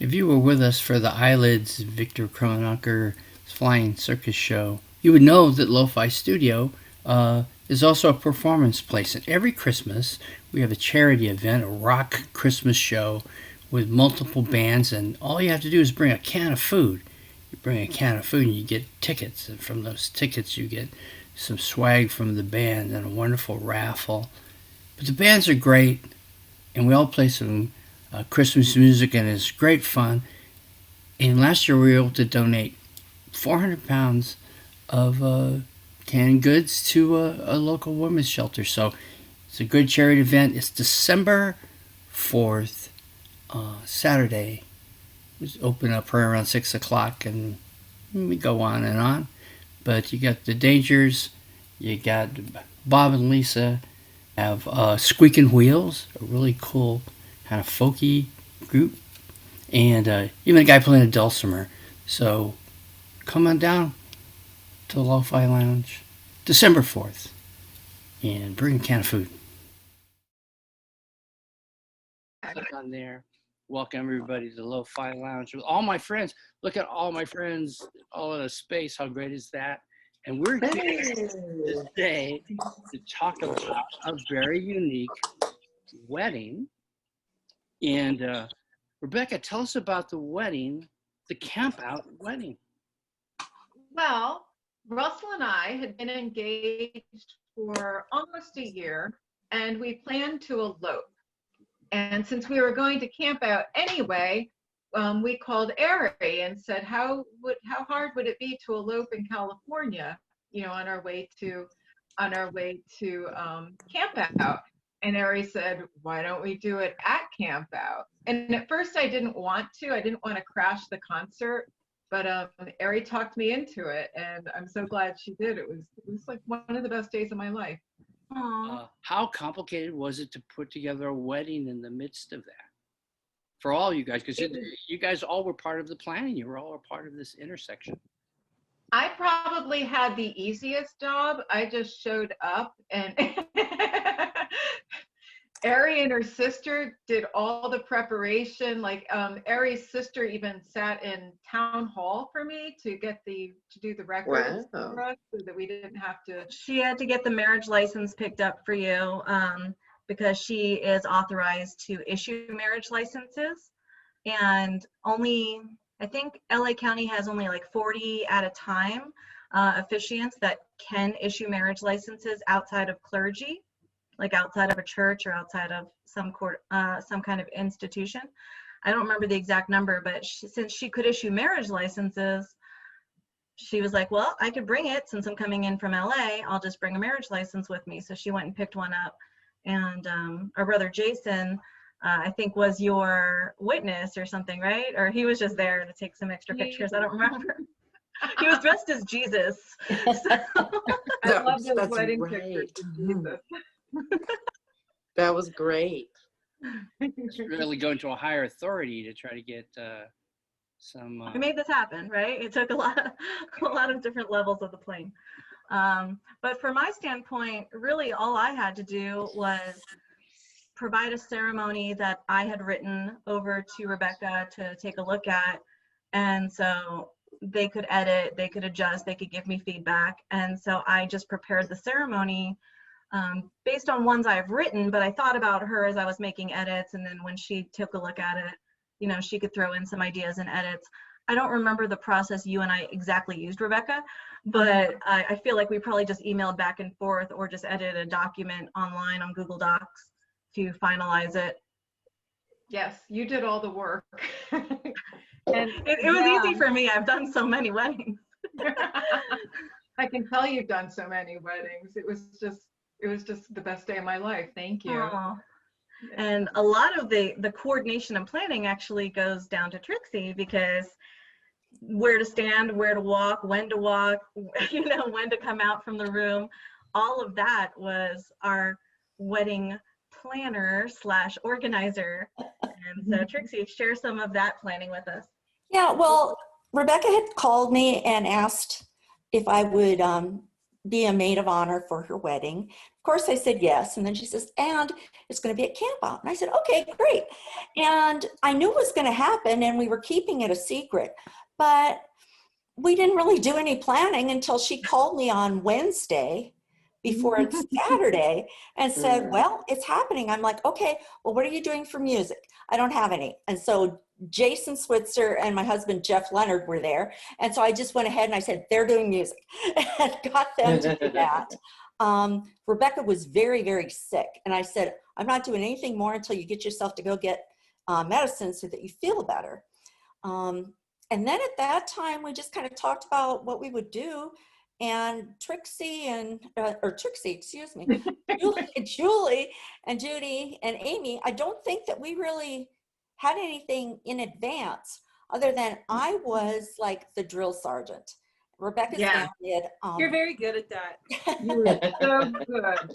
If you were with us for the Eyelids Victor Kronenker's Flying Circus Show, you would know that Lo-Fi Studio is also a performance place. And every Christmas, we have a charity event, a rock Christmas show with multiple bands, and all you have to do is bring a can of food. You bring a can of food and you get tickets, and from those tickets you get some swag from the band and a wonderful raffle. But the bands are great, and we all play some Christmas music, and it's great fun. And last year we were able to donate 400 pounds of canned goods to a local women's shelter. So it's a good charity event. It's December 4th, Saturday. We open up right around 6 o'clock, and we go on and on. But you got the Dangers, you got Bob and Lisa, have Squeaking Wheels, a really cool kind of folky group, and even a guy playing a dulcimer. So come on down to the Lo-Fi Lounge, December 4th, and bring a can of food. On there, welcome everybody to the Lo-Fi Lounge with all my friends. Look at all my friends all in a space. How great is that? And we're here today to talk about a very unique wedding. And Rebecca, tell us about the wedding, the Campout Wedding. Well, Russell and I had been engaged for almost a year, and we planned to elope. And since we were going to camp out anyway, we called Ari and said, how hard would it be to elope in California, on our way to camp out? And Ari said, why don't we do it at Camp Out? And at first I didn't want to crash the concert, but Ari talked me into it, and I'm so glad she did. It was like one of the best days of my life. How complicated was it to put together a wedding in the midst of that? For all you guys, because you guys all were part of the planning. You were all a part of this intersection. I probably had the easiest job. I just showed up, and Ari and her sister did all the preparation. Like Ari's sister even sat in town hall for me to do the records for us, so that we didn't have to. She had to get the marriage license picked up for you because she is authorized to issue marriage licenses, and I think LA County has only like 40 at a time officiants that can issue marriage licenses outside of clergy, like outside of a church or outside of some kind of institution. I don't remember the exact number, but since she could issue marriage licenses, she was like, well, I could bring it since I'm coming in from LA. I'll just bring a marriage license with me. So she went and picked one up. And our brother Jason, I think, was your witness or something, right? Or he was just there to take some extra pictures. I don't remember. He was dressed as Jesus. So. I love those wedding pictures of Jesus. That was great. It's really going to a higher authority to try to get some. We made this happen, right? It took a lot of different levels of the plane. But from my standpoint, really all I had to do was provide a ceremony that I had written over to Rebecca to take a look at. And so they could edit, they could adjust, they could give me feedback. And so I just prepared the ceremony based on ones I've written, but I thought about her as I was making edits. And then when she took a look at it, she could throw in some ideas and edits. I don't remember the process you and I exactly used, Rebecca, but I feel like we probably just emailed back and forth or just edited a document online on Google Docs to finalize it. Yes, you did all the work. And it was easy for me. I've done so many weddings. I can tell you've done so many weddings. It was just the best day of my life. Thank you. Aww. And a lot of the coordination and planning actually goes down to Trixie, because where to stand, where to walk, when to come out from the room, all of that was our wedding planner / organizer. And so Trixie, share some of that planning with us. Yeah, well, Rebecca had called me and asked if I would be a maid of honor for her wedding. Of course, I said yes. And then she says, and it's going to be at Campout. And I said, okay, great. And I knew it was going to happen, and we were keeping it a secret. But we didn't really do any planning until she called me on Wednesday before it's Saturday and said, well, it's happening. I'm like, okay, well, what are you doing for music? I don't have any. And so Jason Switzer and my husband, Jeff Leonard, were there. And so I just went ahead and I said, they're doing music and got them to do that. Rebecca was very, very sick. And I said, I'm not doing anything more until you get yourself to go get medicine so that you feel better. And then at that time, we just kind of talked about what we would do. And Trixie, excuse me, Julie and Judy and Amy, I don't think that we really had anything in advance other than I was like the drill sergeant. Rebecca's dad did. You're very good at that. You were so good.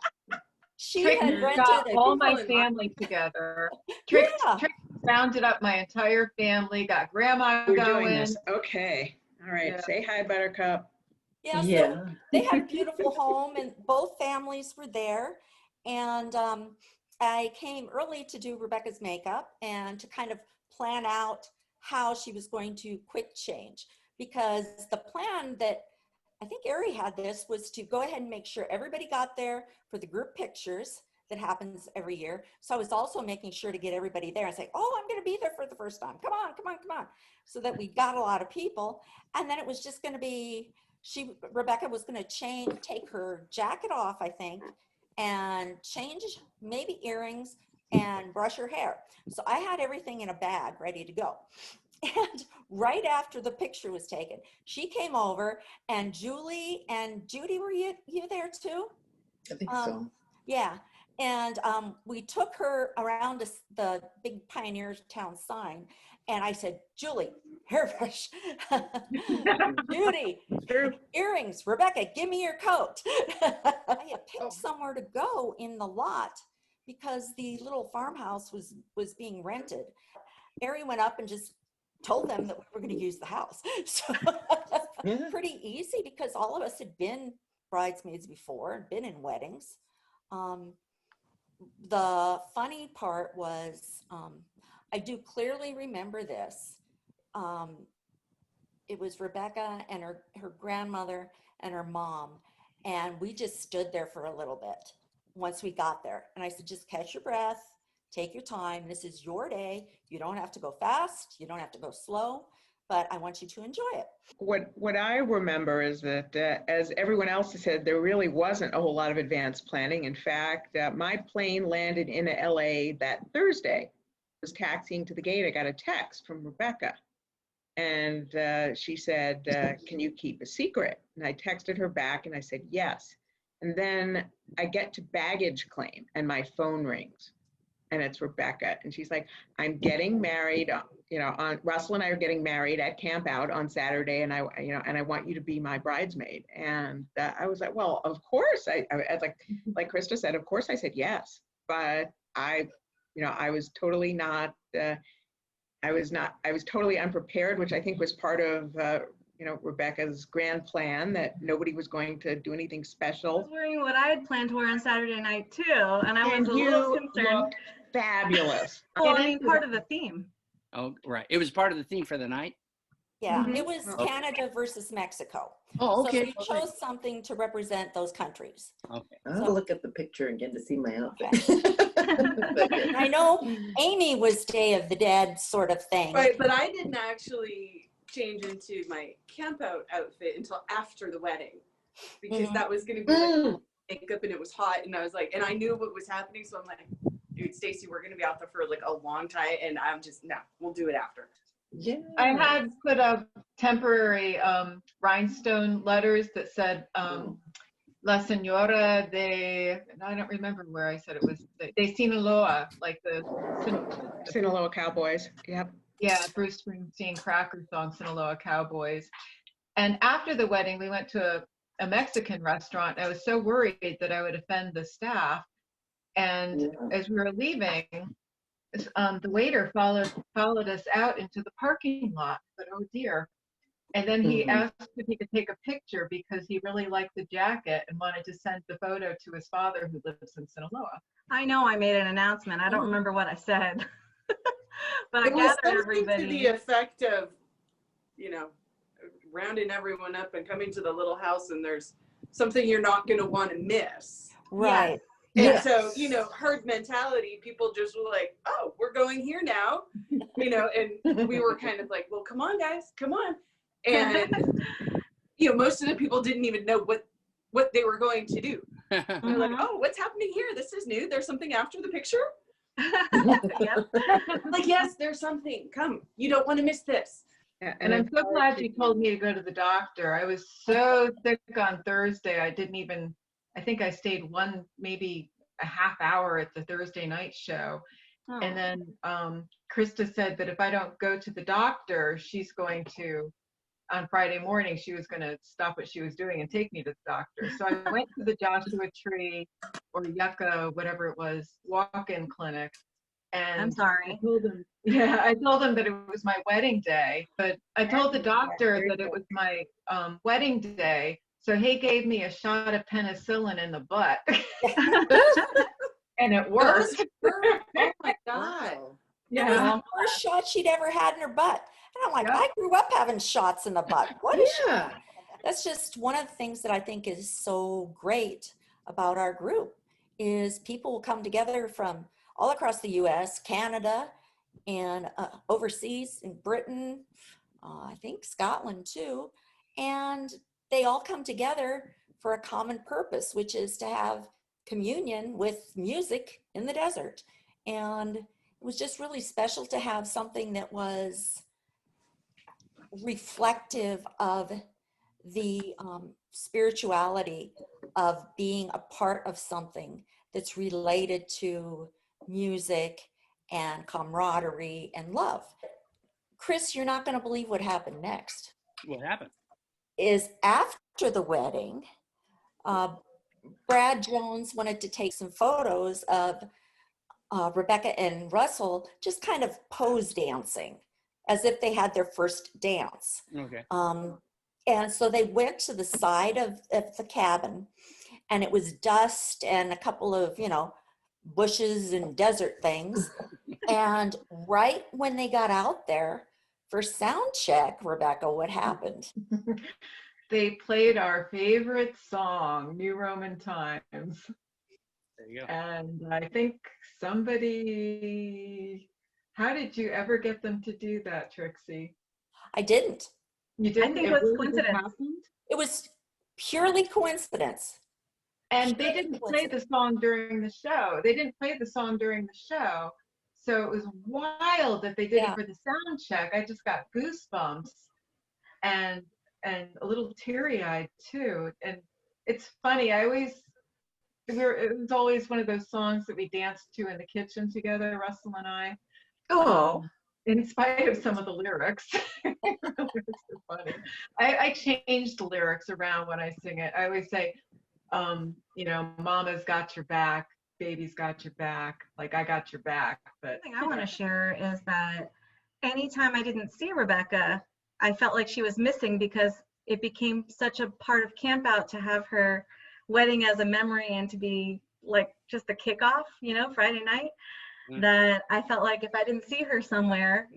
She Trixie had rented got all my people family together. Trixie rounded up my entire family, got grandma We're going. doing this. Okay. All right. Yeah. Say hi, Buttercup. Yeah, so they had a beautiful home and both families were there. And I came early to do Rebecca's makeup and to kind of plan out how she was going to quick change, because the plan that I think Ari had this was to go ahead and make sure everybody got there for the group pictures that happens every year. So I was also making sure to get everybody there and say, oh, I'm going to be there for the first time. Come on, come on, come on. So that we got a lot of people. And then it was just going to be, Rebecca was going to take her jacket off, I think, and change maybe earrings and brush her hair. So I had everything in a bag ready to go. And right after the picture was taken, she came over, and Julie and Judy, were you there too? I think so. Yeah. And we took her around the big Pioneer Town sign, and I said, Julie, hairbrush. Judy, earrings. Rebecca, give me your coat. I had picked somewhere to go in the lot because the little farmhouse was being rented. Ari went up and just told them that we were going to use the house. So pretty easy, because all of us had been bridesmaids before, been in weddings. The funny part was, I do clearly remember this. It was Rebecca and her grandmother and her mom, and we just stood there for a little bit once we got there. And I said, just catch your breath, take your time. This is your day. You don't have to go fast. You don't have to go slow, but I want you to enjoy it. What I remember is that, as everyone else has said, there really wasn't a whole lot of advanced planning. In fact, my plane landed in LA that Thursday. I was taxiing to the gate. I got a text from Rebecca, and she said, can you keep a secret? And I texted her back and I said, yes. And then I get to baggage claim and my phone rings. And it's Rebecca, and she's like, I'm getting married, Russell and I are getting married at Campout on Saturday, and I want you to be my bridesmaid. And I was like, well, of course. I like Krista said, of course I said yes, but I was totally not, I was totally unprepared, which I think was part of, Rebecca's grand plan, that nobody was going to do anything I special. was wearing what I had planned to wear on Saturday night too, and I was a little You concerned. looked fabulous. Well, I mean, part of the theme. Oh, right. It was part of the theme for the night? Yeah, Mhm. it was Canada versus Mexico. Oh, So okay. we chose something to represent those countries. Okay. I'll look at the picture again to see my outfit. And I know Amy was Day of the Dead sort of thing. Right, but I didn't actually change into my campout outfit until after the wedding, because that was going to be like makeup, and it was hot, and I was like, and I knew what was happening, so I'm like, dude, Stacy, we're going to be out there for like a long time, and I'm just, no, we'll do it after. Yeah. I had put up temporary rhinestone letters that said La Senora de, and I don't remember where I said it was, de Sinaloa, like the Sinaloa Cowboys. Yep. Yeah, Bruce Springsteen cracker song, Sinaloa Cowboys. And after the wedding, we went to a Mexican restaurant. I was so worried that I would offend the staff. And as we were leaving, the waiter followed us out into the parking lot. But oh dear, And then he Mhm. asked if he could take a picture because he really liked the jacket and wanted to send the photo to his father who lives in Sinaloa. I know I made an announcement. I don't remember what I said. But I It was gathered something everybody. to the effect of, you know, rounding everyone up and coming to the little house, and there's something you're not going to want to miss. Right. And Yes. so, you know, herd mentality, people just were like, oh, we're going here now, you know, and we were kind of like, well, come on, guys, come on. And, you know, most of the people didn't even know what they were going to do. They're like, oh, what's happening here? This is new. There's something after the picture? Yep. Like, yes, there's something. Come. You don't want to miss this. Yeah, And I'm so glad encourage you told me to go to the doctor. I was so sick on Thursday. I think I stayed maybe a half hour at the Thursday night show. Oh. And then Krista said that if I don't go to the doctor, she's going to, on Friday morning, she was going to stop what she was doing and take me to the doctor. So I went to the Joshua Tree or Yucca, whatever it was, walk-in clinic. And I'm sorry. I told him that it was my wedding day, but I told the doctor that it was my wedding day. So he gave me a shot of penicillin in the butt. And it worked. Oh my God. Wow. It was Yeah. the first shot she'd ever had in her butt. And I'm like, Yeah. I grew up having shots in the butt. What is Yeah. That's just one of the things that I think is so great about our group is people will come together from all across the US, Canada, and overseas in Britain, I think Scotland too. And they all come together for a common purpose, which is to have communion with music in the desert. And it was just really special to have something that was reflective of the spirituality of being a part of something that's related to music and camaraderie and love. Chris, you're not going to believe what happened next. What happened? Is after the wedding, Brad Jones wanted to take some photos of Rebecca and Russell just kind of pose dancing as if they had their first dance. Okay. And so they went to the side of the cabin, and it was dust and a couple of, bushes and desert things. And right when they got out there for sound check, Rebecca, what happened? They played our favorite song, New Roman Times. There you go. And I think how did you ever get them to do that, Trixie? I didn't. You didn't? think it was really just coincidence. happened? It was purely coincidence. And they didn't play the song during the show. So it was wild that they did it for the sound check. I just got goosebumps and a little teary-eyed too. And it's funny, it was always one of those songs that we danced to in the kitchen together, Russell and I. Oh. In spite of some of the lyrics. It was so funny. I change the lyrics around when I sing it. I always say, mama's got your back, baby's got your back, like I got your back. But The thing I want to share is that anytime I didn't see Rebecca, I felt like she was missing because it became such a part of Campout to have her wedding as a memory and to be like just a kickoff, Friday night. That I felt like if I didn't see her somewhere,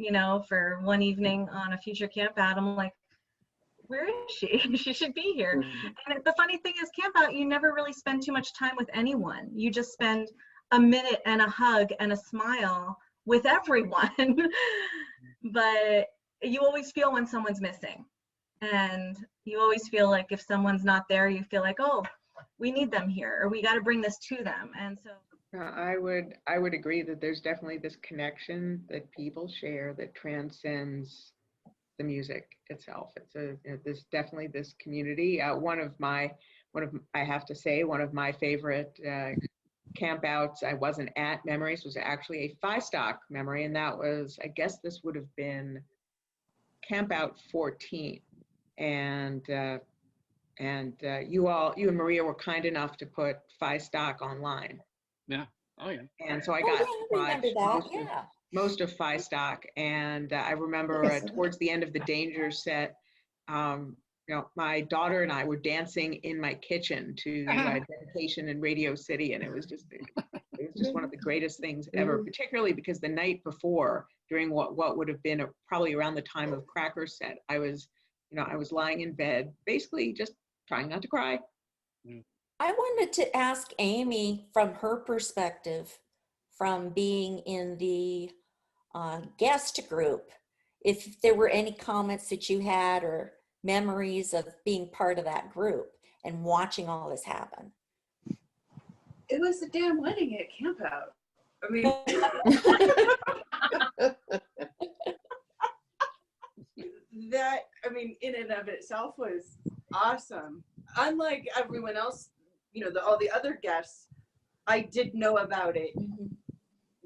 for one evening on a future camp out, I'm like, where is she? She should be here. And the funny thing is, camp out, you never really spend too much time with anyone. You just spend a minute and a hug and a smile with everyone. But you always feel when someone's missing. And you always feel like if someone's not there, you feel like, oh, we need them here, or we got to bring this to them. And so I would agree that there's definitely this connection that people share that transcends the music itself. There's definitely this community. One of my favorite campouts I wasn't at memories was actually a Phi-Stock memory, and that was, I guess this would have been Campout 14, and you and Maria were kind enough to put Phi-Stock online. Yeah. Oh yeah. And so I Oh, got yeah, I remember that. most of Phi-Stock, and I remember towards the end of the Danger set, my daughter and I were dancing in my kitchen to Dedication in Radio City, and it was just one of the greatest things ever, particularly because the night before, during what would have been probably around the time of Cracker Set, I was lying in bed, basically just trying not to cry. I wanted to ask Amy from her perspective, from being in the guest group, if there were any comments that you had or memories of being part of that group and watching all this happen. It was a damn wedding at Campout. I mean, in and of itself was awesome. Unlike everyone else, all the other guests, I did know about it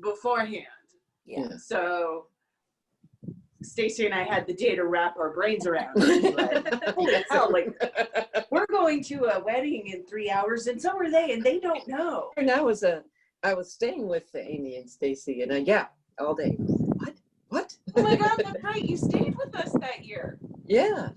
beforehand. Yeah. So Stacy and I had the day to wrap our brains around it. Like, holy hell, like, we're going to a wedding in 3 hours, and so are they, and they don't know. And I was staying with Amy and Stacy, and all day. What? Oh my God, that's right. You stayed with us that year. Yeah.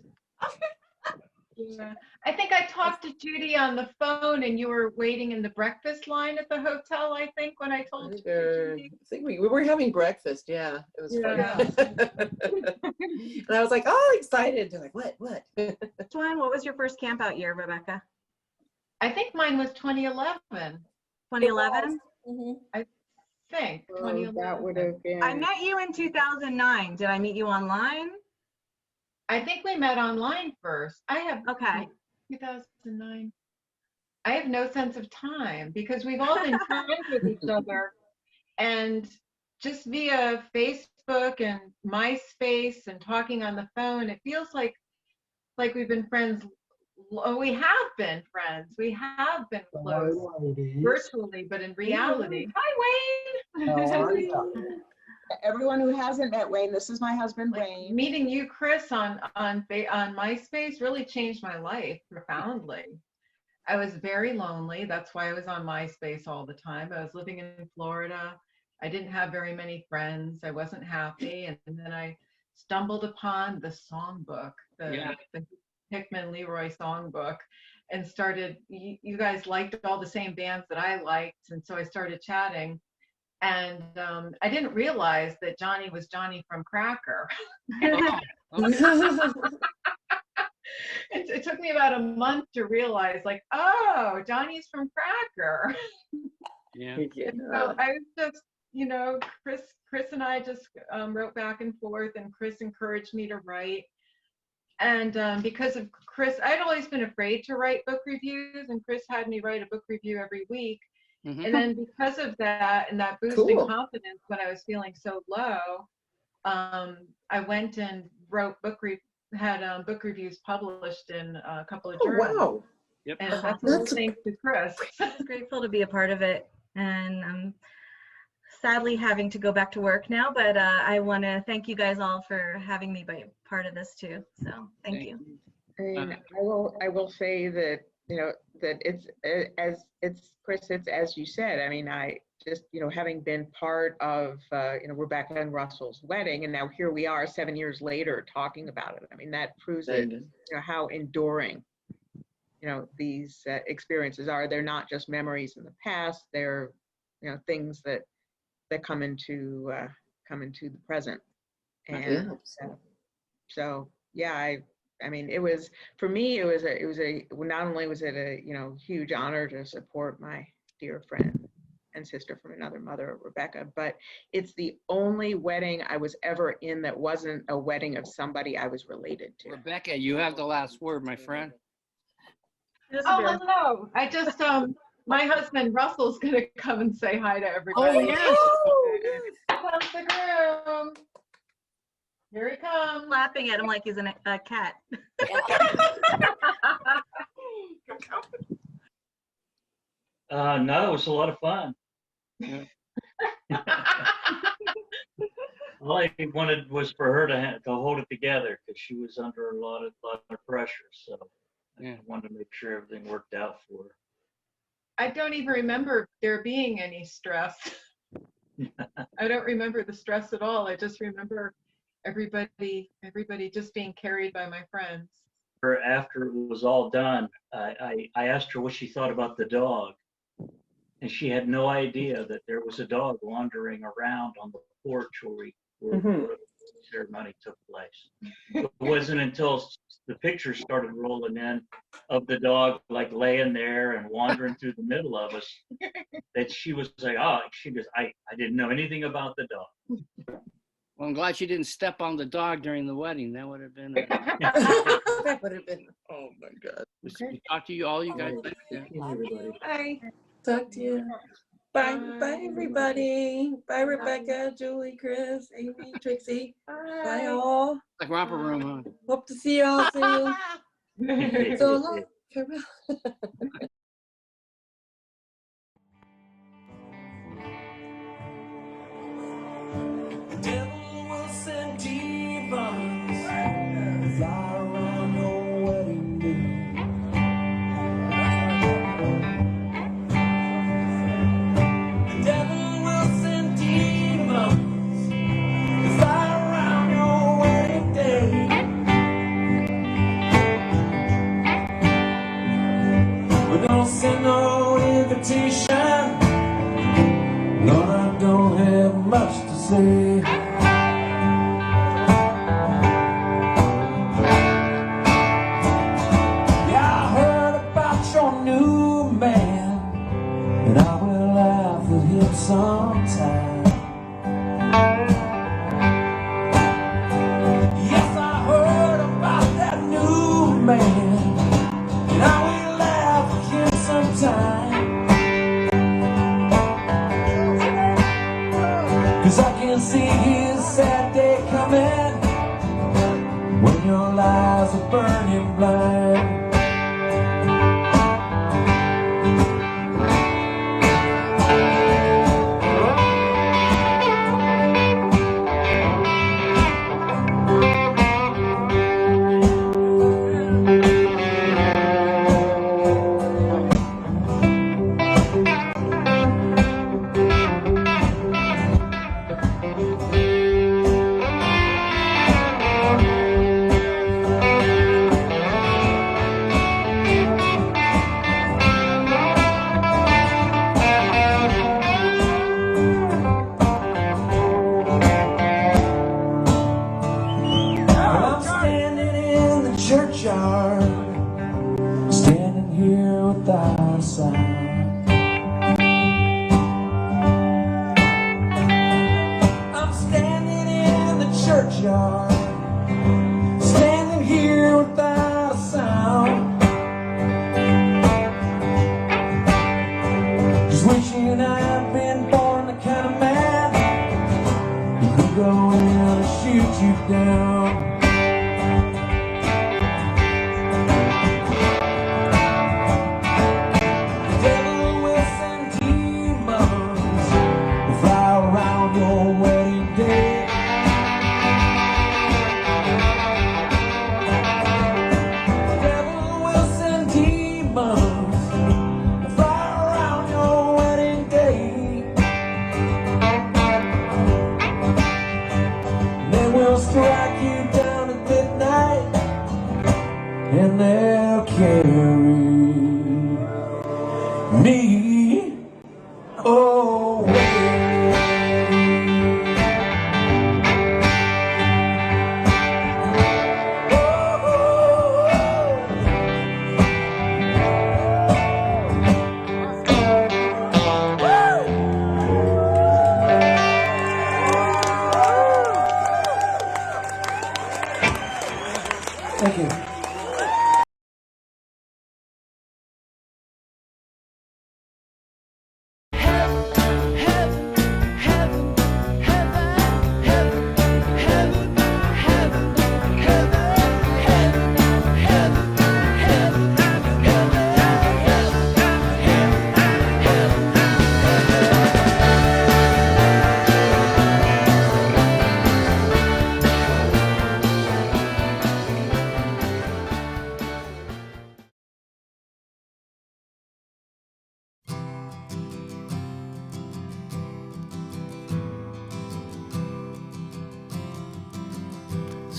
Yeah. I think I talked to Judy on the phone, and you were waiting in the breakfast line at the hotel, I think, when I told you. I think we were having breakfast. Yeah, it was fun. And I was like, oh, excited. They're like, what? Joanne, what was your first camp out year, Rebecca? I think mine was 2011. 2011? I think 2011. That would have been. I met you in 2009. Did I meet you online? I think we met online first. I have, Okay. 2009. I have no sense of time because we've all been friends with each other, and just via Facebook and MySpace and talking on the phone, it feels like we've been friends. We have been friends. We have been close virtually, but in reality. Hi, Wayne. Everyone who hasn't met Wayne, this is my husband, Wayne. Meeting you, Chris, on MySpace really changed my life profoundly. I was very lonely. That's why I was on MySpace all the time. I was living in Florida. I didn't have very many friends. I wasn't happy. And then I stumbled upon the songbook, the Hickman LeRoy songbook, and started, you guys liked all the same bands that I liked. And so I started chatting. And I didn't realize that Johnny was Johnny from Cracker. It took me about a month to realize, like, oh, Johnny's from Cracker. Yeah. So I was just, Chris and I just wrote back and forth, and Chris encouraged me to write. And because of Chris, I'd always been afraid to write book reviews, and Chris had me write a book review every week. And then because of that and that boost in confidence when I was feeling so low, I went and wrote book reviews published in a couple of journals. Wow. Yep. And that's thanks to Chris. I'm grateful to be a part of it, and I'm sadly having to go back to work now, but I want to thank you guys all for having me be part of this too. So thank you. And I will say that that it's Chris, it's as you said. I mean, I just having been part of Rebecca and Russell's wedding, and now here we are 7 years later talking about it. I mean, that proves it, how enduring these experiences are. They're not just memories in the past. They're things that come into the present. And so yeah, I mean, it was, for me, it was not only was it a huge honor to support my dear friend and sister from another mother, Rebecca, but it's the only wedding I was ever in that wasn't a wedding of somebody I was related to. Rebecca, you have the last word, my friend. Oh, hello. I just, my husband Russell's going to come and say hi to everybody. Oh, yes. Here comes the groom. Here he comes. Laughing at him like he's a cat. No, it was a lot of fun. Yeah. All I wanted was for her to hold it together because she was under a lot of pressure. So I wanted to make sure everything worked out for her. I don't even remember there being any stress. I don't remember the stress at all. I just remember everybody just being carried by my friends. After it was all done, I asked her what she thought about the dog. And she had no idea that there was a dog wandering around on the porch where the ceremony took place. It wasn't until the pictures started rolling in of the dog like laying there and wandering through the middle of us that she was like, oh, she goes, I didn't know anything about the dog. Well, I'm glad she didn't step on the dog during the wedding. That would have been. That would have been. Oh my God. Okay. Talk to you all, you guys. Bye. Talk to you. Bye. Bye, everybody. Bye, Rebecca, Julie, Chris, Amy, Trixie. Bye, all. Like romper room, huh? Hope to see you all soon. So long. Farewell. The devil will send demons fly around your wedding day. The devil will send demons to fly around your wedding day. We don't send no invitation. Lord, I don't have much to say. Yeah, I heard about your new man, and I will laugh at him sometime. Yes, I heard about that new man, and I will laugh at him sometime. 'Cause I can see his sad day coming when your lies are burning blind. Churchyard, standing here without a sign. I'm standing in the churchyard, standing here without a sound. Just wishing I'd been born the kind of man who could go in and shoot you down. Strike you down at midnight, and they'll carry me away. Thank you.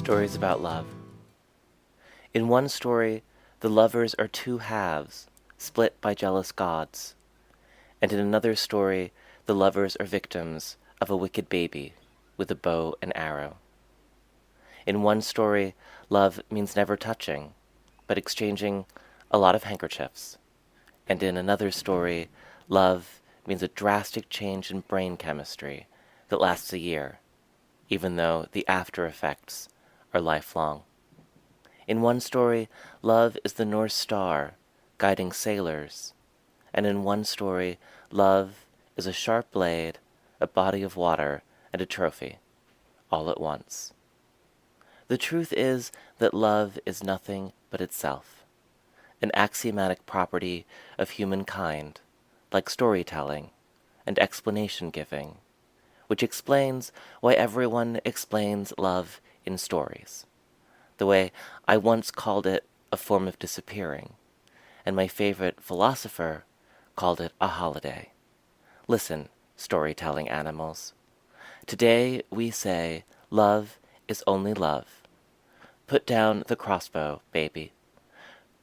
Stories about love. In one story, the lovers are two halves, split by jealous gods. And in another story, the lovers are victims of a wicked baby with a bow and arrow. In one story, love means never touching, but exchanging a lot of handkerchiefs. And in another story, love means a drastic change in brain chemistry that lasts a year, even though the after effects are lifelong. In one story, love is the North Star guiding sailors, and in one story, love is a sharp blade, a body of water, and a trophy, all at once. The truth is that love is nothing but itself, an axiomatic property of humankind, like storytelling and explanation-giving, which explains why everyone explains love in stories, the way I once called it a form of disappearing, and my favorite philosopher called it a holiday. Listen, storytelling animals. Today we say love is only love. Put down the crossbow, baby.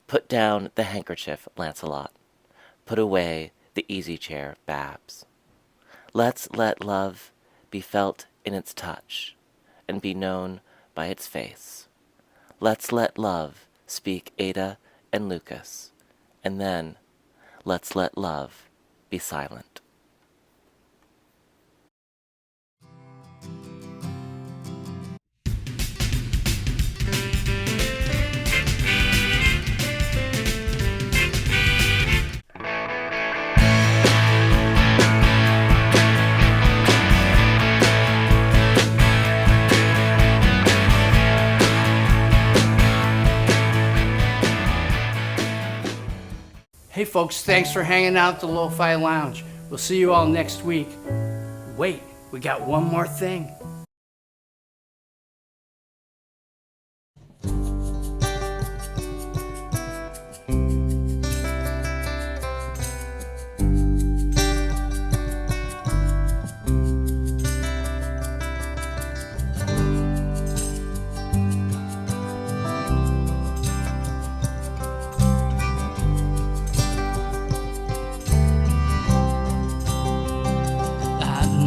Put down the handkerchief, Lancelot. Put away the easy chair, Babs. Let's let love be felt in its touch and be known by its face. Let's let love speak Ada and Lucas, and then let's let love be silent. Hey folks, thanks for hanging out at the Lo-Fi Lounge. We'll see you all next week. Wait, we got one more thing.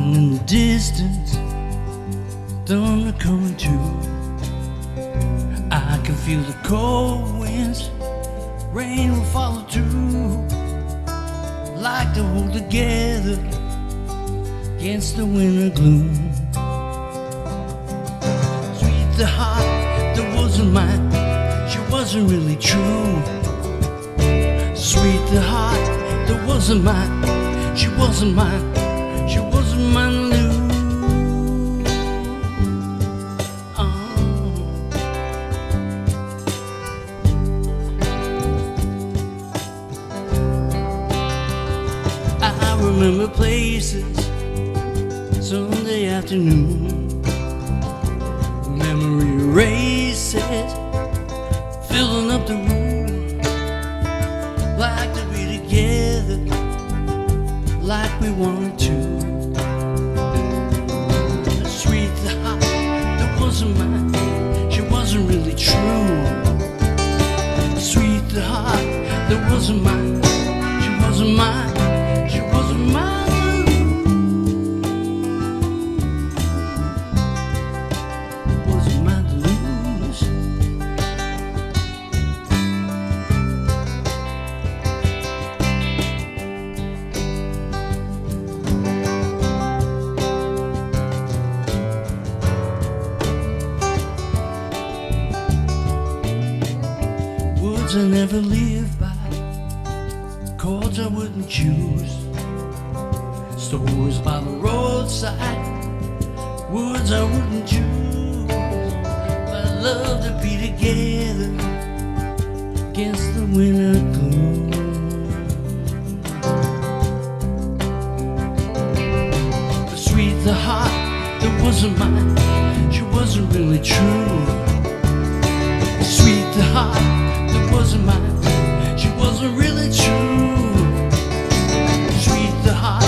In the distance, thunder coming too. I can feel the cold winds, rain will follow too. Like to hold together against the winter gloom. Sweet the heart that wasn't mine, she wasn't really true. Sweet the heart that wasn't mine, she wasn't mine. She wasn't mine to lose. I remember places Sunday afternoon. Memory races filling up the room. Like to be together like we wanted to. Sweet the heart that wasn't mine, she wasn't really true. Sweet the heart that wasn't mine, she wasn't mine, she wasn't mine. Wasn't mine to lose. Words I never lived by, chords I wouldn't choose, stories by the roadside, words I wouldn't choose. But I love to be together against the winter gloom. But sweet the heart that wasn't mine, she wasn't really true. Sweet the heart that wasn't mine, she wasn't really true. Sweet the heart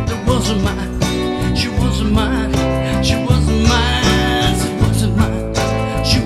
that wasn't mine, she wasn't mine, she wasn't mine, she wasn't mine, she